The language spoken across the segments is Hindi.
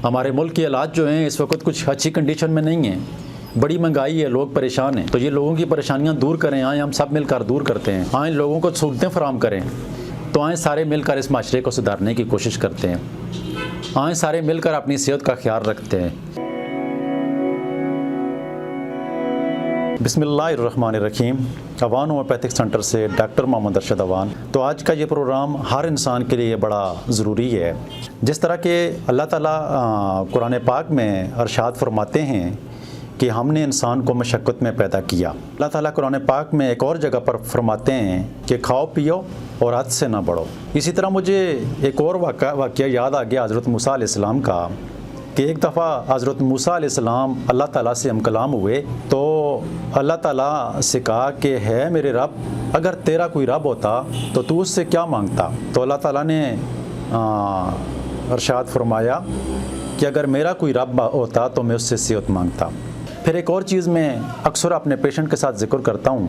हमारे मुल्क के हालात जो हैं इस वक्त कुछ अच्छी कंडीशन में नहीं हैं, बड़ी महंगाई है, लोग परेशान हैं। तो ये लोगों की परेशानियां दूर करें, आए हम सब मिलकर दूर करते हैं, आए लोगों को सहूलतें फराहम करें। तो आए सारे मिलकर इस माशरे को सुधारने की कोशिश करते हैं, आए सारे मिलकर अपनी सेहत का ख्याल रखते हैं। बिस्मिल्लाहिर्रहमानिर्रहीम। अवान होम्योपैथिक सेंटर से डॉक्टर मोहम्मद अरशद अवान। तो आज का ये प्रोग्राम हर इंसान के लिए बड़ा ज़रूरी है। जिस तरह के अल्लाह ताला कुरान पाक में इरशाद फरमाते हैं कि हमने इंसान को मशक्क़त में पैदा किया। अल्लाह ताला कुरान पाक में एक और जगह पर फरमाते हैं कि खाओ पियो और हद से ना बढ़ो। इसी तरह मुझे एक और वाक़या याद आ गया हज़रत मूसा अलैहिस्सलाम का, कि एक दफ़ा हज़रत मूसा अलैहिस्सलाम अल्लाह ताला से हम कलाम हुए। तो अल्लाह ताला से कहा कि है मेरे रब, अगर तेरा कोई रब होता तो तू उससे क्या मांगता। तो अल्लाह ताला ने इरशाद फरमाया कि अगर मेरा कोई रब होता तो मैं उससे सेहत मांगता। फिर एक और चीज़ मैं अक्सर अपने पेशेंट के साथ ज़िक्र करता हूँ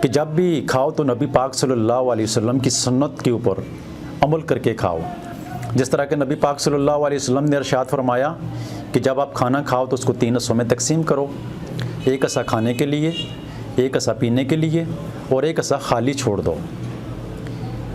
कि जब भी खाओ तो नबी पाक सल्लल्लाहु अलैहि वसल्लम की सुन्नत के ऊपर अमल करके खाओ। जिस तरह के नबी पाक सल्लल्लाहु अलैहि वसल्लम ने इरशाद फरमाया कि जब आप खाना खाओ तो उसको 3 हिस्सों में तकसीम करो, एक हिस्सा खाने के लिए, एक हिस्सा पीने के लिए और एक हिस्सा खाली छोड़ दो।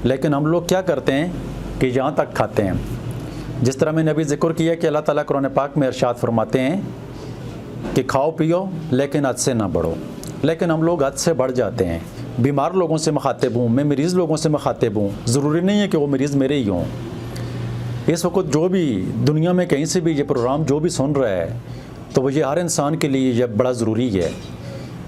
लेकिन हम लोग क्या करते हैं कि यहाँ तक खाते हैं। जिस तरह मैंने अभी जिक्र किया कि अल्लाह ताला कुरान पाक में इरशाद फरमाते हैं कि खाओ पियो लेकिन हद से ना बढ़ो, लेकिन हम लोग हद से बढ़ जाते हैं। बीमार लोगों से मुखातिब हूँ, मैं मरीज़ लोगों से मुखातिब हूँ, ज़रूरी नहीं है कि वो मरीज़ मेरे ही हों। इस वक्त जो भी दुनिया में कहीं से भी ये प्रोग्राम जो भी सुन रहा है, तो वो ये हर इंसान के लिए ये बड़ा ज़रूरी है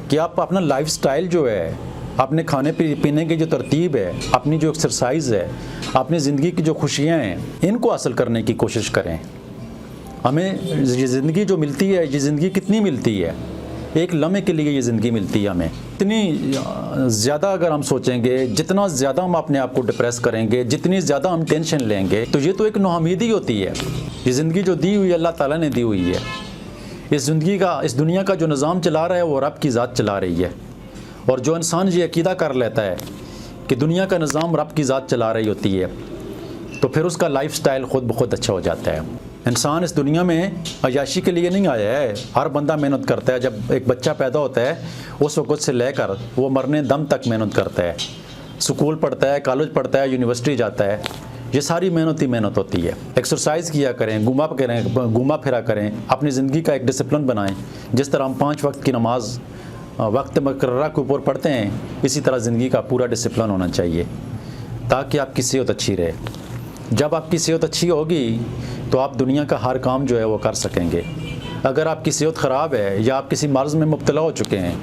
कि आप अपना लाइफस्टाइल जो है, अपने खाने पीने की जो तरतीब है, अपनी जो एक्सरसाइज है, अपनी ज़िंदगी की जो खुशियाँ हैं, इनको हासिल करने की कोशिश करें। हमें ये ज़िंदगी जो मिलती है, ये ज़िंदगी कितनी मिलती है, एक लम्हे के लिए ये ज़िंदगी मिलती है हमें। इतनी ज़्यादा अगर हम सोचेंगे, जितना ज़्यादा हम अपने आप को डिप्रेस करेंगे, जितनी ज़्यादा हम टेंशन लेंगे, तो ये तो एक नौमीदी होती है। ये ज़िंदगी जो दी हुई है अल्लाह ताला ने दी हुई है। इस ज़िंदगी का, इस दुनिया का जो निज़ाम चला रहा है वो रब की ज़ात चला रही है। और जो इंसान ये अकीदा कर लेता है कि दुनिया का निज़ाम रब की ज़ात चला रही होती है, तो फिर उसका लाइफ स्टाइल ख़ुद ब खुद अच्छा हो जाता है। इंसान इस दुनिया में अयाशी के लिए नहीं आया है। हर बंदा मेहनत करता है। जब एक बच्चा पैदा होता है उस वक़्त से लेकर वो मरने दम तक मेहनत करता है। स्कूल पढ़ता है, कॉलेज पढ़ता है, यूनिवर्सिटी जाता है। ये सारी मेहनत ही मेहनत होती है। एक्सरसाइज किया करें, घूमा फिरा करें, अपनी ज़िंदगी का एक डिसिप्लिन बनाएं। जिस तरह हम 5 वक्त की नमाज वक्त मुकर्रर के ऊपर पढ़ते हैं, इसी तरह ज़िंदगी का पूरा डिसिप्लिन होना चाहिए ताकि आपकी सेहत अच्छी रहे। जब आपकी सेहत अच्छी होगी तो आप दुनिया का हर काम जो है वो कर सकेंगे। अगर आपकी सेहत ख़राब है या आप किसी मर्ज़ में मुब्तला हो चुके हैं,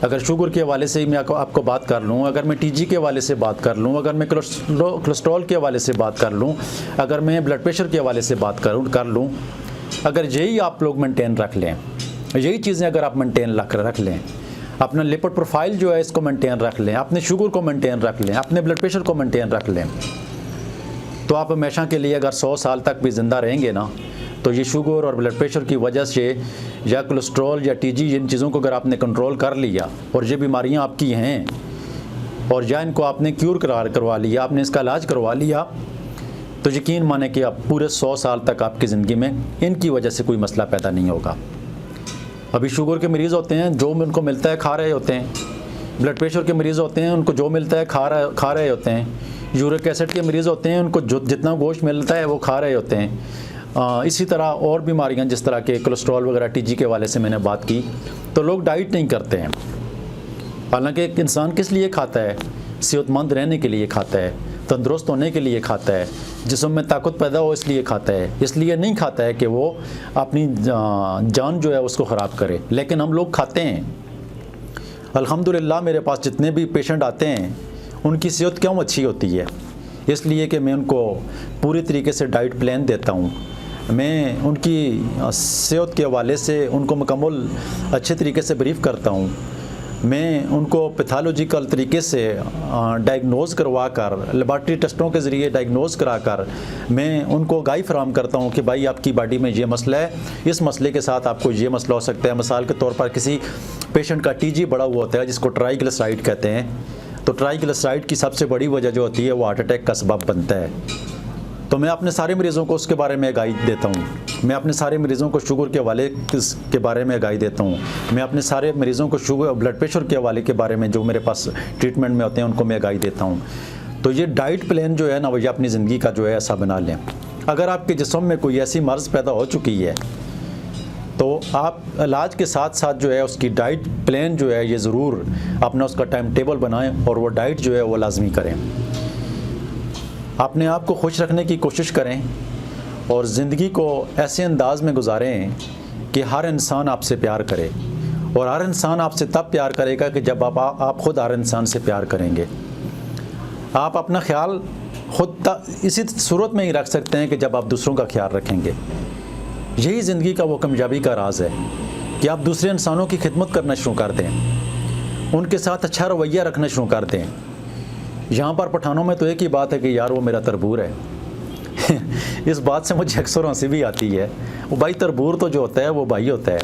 अगर शुगर के हवाले से ही मैं आपको बात कर लूँ, अगर मैं टीजी के हवाले से बात कर लूँ, अगर मैं कोलेस्ट्रॉल के हवाले से बात कर लूँ, अगर मैं ब्लड प्रेशर के हवाले से बात कर लूँ, अगर यही आप लोग मेंटेन रख लें, यही चीज़ें अगर आप मेंटेन रख लें, अपना लिपिड प्रोफाइल जो है इसको मेंटेन रख लें, अपने शुगर को मेंटेन रख लें, अपने ब्लड प्रेशर को मेंटेन रख लें, तो आप हमेशा के लिए अगर 100 साल तक भी ज़िंदा रहेंगे ना, तो ये शुगर और ब्लड प्रेशर की वजह से या कोलेस्ट्रॉल या टीजी, इन चीज़ों को अगर आपने कंट्रोल कर लिया और ये बीमारियां आपकी हैं और या इनको आपने क्यूर करवा लिया, आपने इसका इलाज करवा लिया, तो यकीन माने कि आप पूरे 100 साल तक आपकी ज़िंदगी में इनकी वजह से कोई मसला पैदा नहीं होगा। अभी शुगर के मरीज़ होते हैं, जो उनको मिलता है खा रहे होते हैं। ब्लड प्रेशर के मरीज़ होते हैं, उनको जो मिलता है खा रहे होते हैं। यूरिक एसिड के मरीज़ होते हैं, उनको जितना गोश्त मिलता है वो खा रहे होते हैं। इसी तरह और बीमारियां जिस तरह के कोलेस्ट्रॉल वगैरह, टीजी के वाले से मैंने बात की, तो लोग डाइट नहीं करते हैं। हालांकि एक इंसान किस लिए खाता है? सेहतमंद रहने के लिए खाता है, तंदुरुस्त होने के लिए खाता है, जिस्म में ताकत पैदा हो इसलिए खाता है। इसलिए नहीं खाता है कि वो अपनी जान जो है उसको ख़राब करे। लेकिन हम लोग खाते हैं। अल्हम्दुलिल्लाह मेरे पास जितने भी पेशेंट आते हैं उनकी सेहत क्यों अच्छी होती है? इसलिए कि मैं उनको पूरी तरीके से डाइट प्लान देता हूँ। मैं उनकी सेहत के हवाले से उनको मुकम्मल अच्छे तरीके से ब्रीफ़ करता हूँ। मैं उनको पैथोलॉजिकल तरीके से डायग्नोज़ करवा कर, लेबॉर्ट्री टेस्टों के ज़रिए डायग्नोज़ करा कर मैं उनको गाइड फराहम करता हूँ कि भाई आपकी बॉडी में ये मसला है, इस मसले के साथ आपको ये मसला हो सकता है। मिसाल के तौर पर किसी पेशेंट का टीजी बढ़ा हुआ होता है जिसको ट्राइग्लिसराइड कहते हैं, तो ट्राइग्लिसराइड की सबसे बड़ी वजह जो होती है वो हार्ट अटैक का सबब बनता है। तो मैं अपने सारे मरीज़ों को उसके बारे में आगाही देता हूँ। मैं अपने सारे मरीज़ों को शुगर के हवाले के बारे में आगाही देता हूँ। मैं अपने सारे मरीज़ों को शुगर ब्लड प्रेशर के हवाले के बारे में जो मेरे पास ट्रीटमेंट में होते हैं उनको मैं आगाही देता हूँ। तो ये डाइट प्लान जो है ना वो ये अपनी ज़िंदगी का जो है ऐसा बना लें। अगर आपके जिस्म में कोई ऐसी मर्ज़ पैदा हो चुकी है तो आप इलाज के साथ साथ जो है उसकी डाइट प्लान जो है ये ज़रूर अपना उसका टाइम टेबल बनाएं और वो डाइट जो है वो लाजमी करें। अपने आप को खुश रखने की कोशिश करें और ज़िंदगी को ऐसे अंदाज में गुजारें कि हर इंसान आपसे प्यार करे, और हर इंसान आपसे तब प्यार करेगा कि जब आप ख़ुद हर इंसान से प्यार करेंगे। आप अपना ख्याल खुद इसी सूरत में ही रख सकते हैं कि जब आप दूसरों का ख्याल रखेंगे। यही ज़िंदगी का वो कामयाबी का राज है कि आप दूसरे इंसानों की खिदमत करना शुरू कर दें, उनके साथ अच्छा रवैया रखना शुरू कर दें। यहाँ पर पठानों में तो एक ही बात है कि यार वो मेरा तरबूर है इस बात से मुझे अक्सर हंसी भी आती है। वो भाई तरबूर तो जो होता है वो भाई होता है,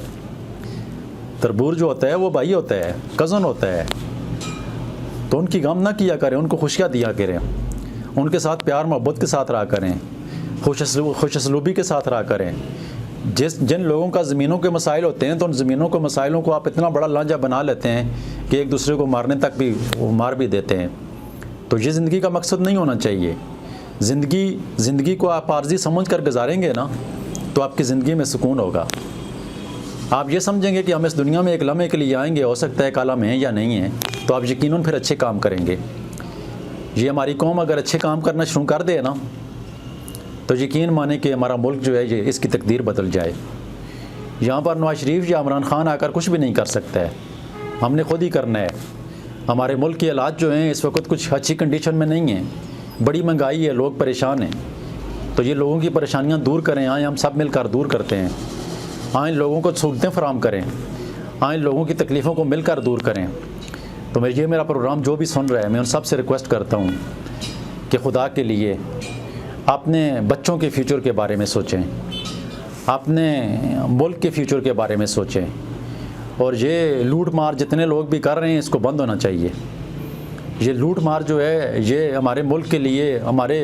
तरबूर जो होता है वो भाई होता है, कज़न होता है। तो उनकी गम ना किया करें, उनको खुशियाँ दिया करें, उनके साथ प्यार मोहब्बत के साथ रहा करें, खुशसलूबी के साथ रहा करें। जिन लोगों का ज़मीनों के मसाइल होते हैं तो उन ज़मीनों के मसाइलों को आप इतना बड़ा लांझा बना लेते हैं कि एक दूसरे को मारने तक भी वो मार भी देते हैं। तो ये ज़िंदगी का मकसद नहीं होना चाहिए। ज़िंदगी को आप आर्जी समझ कर गुजारेंगे ना तो आपकी ज़िंदगी में सुकून होगा। आप ये समझेंगे कि हम इस दुनिया में एक लम्हे के लिए आएंगे, हो सकता है एक आलम है या नहीं है, तो आप यकीनन फिर अच्छे काम करेंगे। ये हमारी कौम अगर अच्छे काम करना शुरू कर दे ना तो यकीन माने कि हमारा मुल्क जो है ये इसकी तकदीर बदल जाए। यहाँ पर नवाज शरीफ या इमरान खान आकर कुछ भी नहीं कर सकता है, हमने खुद ही करना है। हमारे मुल्क के हालात जो हैं इस वक्त कुछ अच्छी कंडीशन में नहीं हैं, बड़ी महंगाई है, लोग परेशान हैं। तो ये लोगों की परेशानियाँ दूर करें, आए हम सब मिलकर दूर करते हैं। आए लोगों को सहूलतें फराहम करें, आए लोगों की तकलीफ़ों को मिलकर दूर करें। तो मेरा प्रोग्राम जो भी सुन रहा है मैं उन सब से रिक्वेस्ट करता हूँ कि खुदा के लिए अपने बच्चों के फ्यूचर के बारे में सोचें, अपने मुल्क के फ्यूचर के बारे में सोचें। और ये लूट मार जितने लोग भी कर रहे हैं इसको बंद होना चाहिए। ये लूट मार जो है ये हमारे मुल्क के लिए, हमारे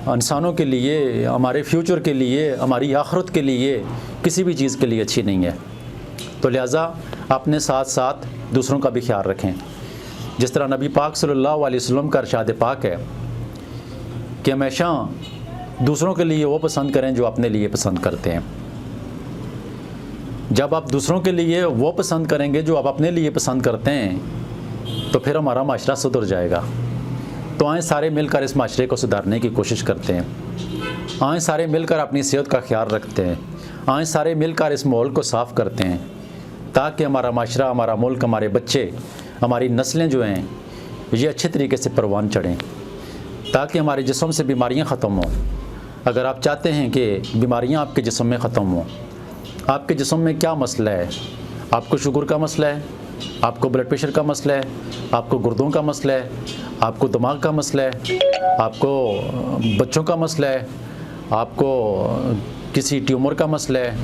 इंसानों के लिए, हमारे फ्यूचर के लिए, हमारी आखिरत के लिए, किसी भी चीज़ के लिए अच्छी नहीं है। तो लिहाजा अपने साथ साथ दूसरों का भी ख्याल रखें। जिस तरह नबी पाक सल्लल्लाहु अलैहि वसल्लम का इरशाद पाक है कि हमेशा दूसरों के लिए वो पसंद करें जो अपने लिए पसंद करते हैं। जब आप दूसरों के लिए वो पसंद करेंगे जो आप अपने लिए पसंद करते हैं तो फिर हमारा माशरा सुधर जाएगा। तो आए सारे मिलकर इस माशरे को सुधारने की कोशिश करते हैं, आए सारे मिलकर अपनी सेहत का ख्याल रखते हैं, आए सारे मिलकर इस माहौल को साफ़ करते हैं ताकि हमारा माशरा, हमारा मुल्क, हमारे बच्चे, हमारी नस्लें जो हैं ये अच्छे तरीके से परवान चढ़ें, ताकि हमारे जिस्म से बीमारियां ख़त्म हों। अगर आप चाहते हैं कि बीमारियां आपके जिस्म में ख़त्म हों, आपके जिस्म में क्या मसला है, आपको शुगर का मसला है, आपको ब्लड प्रेशर का मसला है, आपको गुर्दों का मसला है, आपको दिमाग का मसला है, आपको बच्चों का मसला है, आपको किसी ट्यूमर का मसला है,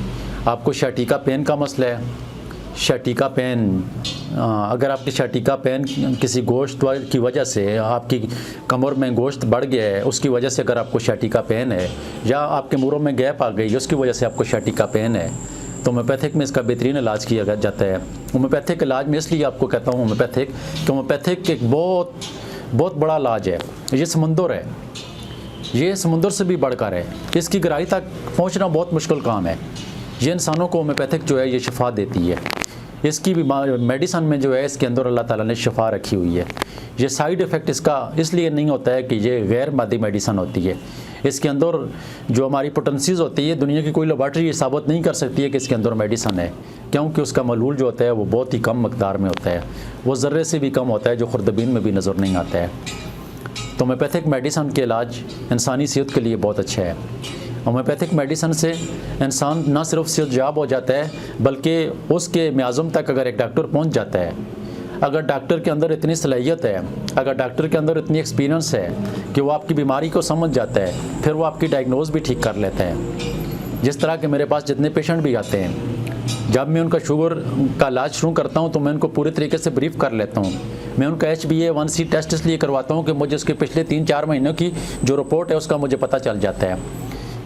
आपको शैटिका पेन का मसला है। शैटिका पेन, अगर आपकी शैटिका पेन किसी गोश्त की वजह से, आपकी कमर में गोश्त बढ़ गया है उसकी वजह से अगर आपको शैटिका पेन है, या आपके मुंहों में गैप आ गई उसकी वजह से आपको शैटिका पेन है, तो होम्योपैथिक में इसका बेहतरीन इलाज किया जाता है। होम्योपैथिक इलाज में इसलिए आपको कहता हूँ होम्योपैथिक कि होम्योपैथिक एक बहुत बड़ा इलाज है। ये समंदर है, ये समुंदर से भी बढ़कर है, इसकी गहराई तक पहुँचना बहुत मुश्किल काम है। ये इंसानों को होम्योपैथिक जो है ये शिफा देती है। इसकी भी मेडिसन में जो है इसके अंदर अल्लाह ताला ने शिफा रखी हुई है। ये साइड इफ़ेक्ट इसका इसलिए नहीं होता है कि ये गैर मादी मेडिसन होती है। इसके अंदर जो हमारी पोटेंसीज़ होती है, दुनिया की कोई लेबॉर्ट्री ये साबित नहीं कर सकती है कि इसके अंदर मेडिसन है, क्योंकि उसका मलूल जो होता है वो बहुत ही कम मकदार में होता है, वो ज़र्रे से भी कम होता है, जो खुर्दबीन में भी नज़र नहीं आता है। तो होम्योपैथिक मेडिसन के इलाज इंसानी सेहत के लिए बहुत अच्छा है। होम्योपैथिक मेडिसन से इंसान ना सिर्फ सेहतयाब हो जाता है बल्कि उसके म्याज़ुम तक अगर एक डॉक्टर पहुंच जाता है, अगर डॉक्टर के अंदर इतनी सलाहियत है, अगर डॉक्टर के अंदर इतनी एक्सपीरियंस है कि वो आपकी बीमारी को समझ जाता है, फिर वो आपकी डायग्नोज भी ठीक कर लेता है। जिस तरह के मेरे पास जितने पेशेंट भी आते हैं, जब मैं उनका शुगर का इलाज शुरू करता हूँ तो मैं उनको पूरे तरीके से ब्रीफ कर लेता हूँ मैं उनका HbA1c टेस्ट इसलिए करवाता हूँ कि मुझे उसके पिछले 3-4 महीनों की जो रिपोर्ट है उसका मुझे पता चल जाता है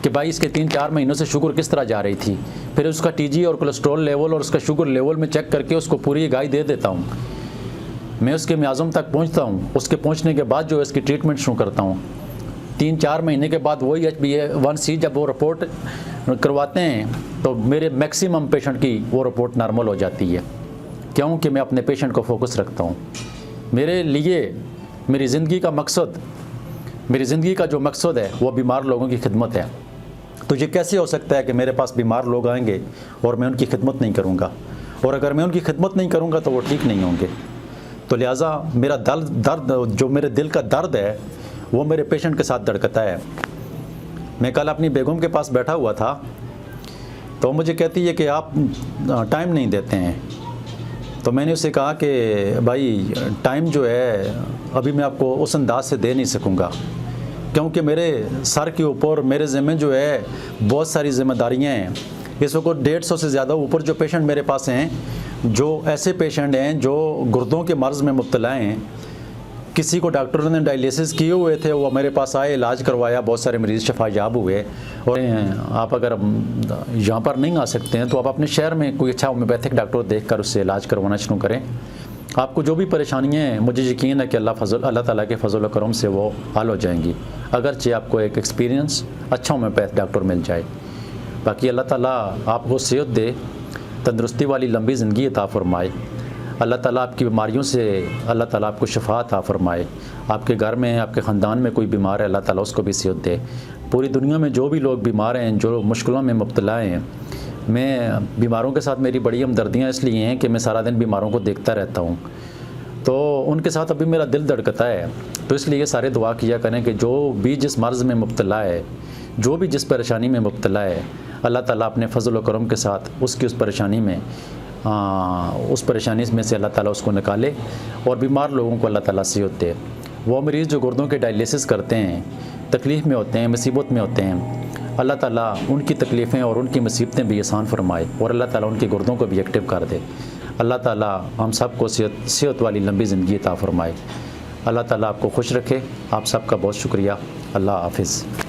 कि भाई इसके 3-4 महीनों से शुगर किस तरह जा रही थी। फिर उसका TG और कोलेस्ट्रॉल लेवल और उसका शुगर लेवल में चेक करके उसको पूरी गाय दे देता हूँ। मैं उसके मियाज़म तक पहुँचता हूँ, उसके पहुँचने के बाद जो है इसकी ट्रीटमेंट शुरू करता हूँ। 3-4 महीने के बाद वही HbA1c जब वो रिपोर्ट करवाते हैं तो मेरे मैक्सिमम पेशेंट की वो रिपोर्ट नॉर्मल हो जाती है, क्योंकि मैं अपने पेशेंट को फोकस रखता हूँ। मेरे लिए मेरी ज़िंदगी का जो मकसद है वो बीमार लोगों की खिदमत है। तो ये कैसे हो सकता है कि मेरे पास बीमार लोग आएंगे और मैं उनकी खिदमत नहीं करूँगा, और अगर मैं उनकी खिदमत नहीं करूँगा तो वो ठीक नहीं होंगे। तो लिहाजा मेरा दर्द जो मेरे दिल का दर्द है वो मेरे पेशेंट के साथ धड़कता है। मैं कल अपनी बेगम के पास बैठा हुआ था तो मुझे कहती है कि आप टाइम नहीं देते हैं। तो मैंने उससे कहा कि भाई टाइम जो है अभी मैं आपको उस अंदाज से दे नहीं सकूँगा, क्योंकि मेरे सर के ऊपर मेरे ज़िम्मे जो है बहुत सारी जिम्मेदारियाँ हैं। इस वक्त 150 से ज़्यादा ऊपर जो पेशेंट मेरे पास हैं, जो ऐसे पेशेंट हैं जो गुर्दों के मर्ज़ में मुब्तला हैं। किसी को डॉक्टरों ने डायलिसिस किए हुए थे, वो मेरे पास आए, इलाज करवाया, बहुत सारे मरीज़ शफायाब हुए। और आप अगर यहाँ पर नहीं आ सकते हैं तो आप अपने शहर में कोई अच्छा होम्योपैथिक डॉक्टर देखकर उससे इलाज करवाना शुरू करें। आपको जो भी परेशानियाँ हैं मुझे यकीन है कि अल्लाह ताला के फजल करम से वो हल हो जाएंगी, अगरचे आपको एक एक्सपीरियंस अच्छा होम्योपैथ डॉक्टर मिल जाए। बाकी अल्लाह ताला आपको सेहत दे, तंदुरुस्ती वाली लंबी ज़िंदगी अता फ़रमाए। अल्लाह ताला आपकी बीमारियों से अल्लाह ताला आपको शफा अता फ़रमाए। आपके घर में, आपके ख़ानदान में कोई बीमार है, अल्लाह ताला उसको भी सेहत दे। पूरी दुनिया में जो भी लोग बीमार हैं, जो मुश्किलों में मुब्तला हैं, मैं बीमारों के साथ मेरी बड़ी हमदर्दियाँ इसलिए हैं कि मैं सारा दिन बीमारों को देखता रहता हूँ, तो उनके साथ अभी मेरा दिल धड़कता है। तो इसलिए सारे दुआ किया करें कि जो भी जिस मर्ज़ में मुब्तला है, जो भी जिस परेशानी में मुब्तला है, अल्लाह ताला अपने फजल व करम के साथ उसकी उस परेशानी में से अल्लाह ताला उसको निकाले और बीमार लोगों को अल्लाह ताला सेहत दे। वो मरीज़ जो गुर्दों के डायलिसिस करते हैं, तकलीफ़ में होते हैं, मुसीबत में होते हैं, अल्लाह ताला उनकी तकलीफ़ें और उनकी मुसीबतें भी आसान फरमाए और अल्लाह ताला उनके गुर्दों को भी एक्टिव कर दे। अल्लाह ताला हम सब को सेहत वाली लंबी ज़िंदगी अता फरमाए। अल्लाह ताला आपको खुश रखे। आप सबका बहुत शुक्रिया। अल्लाह हाफ़िज़।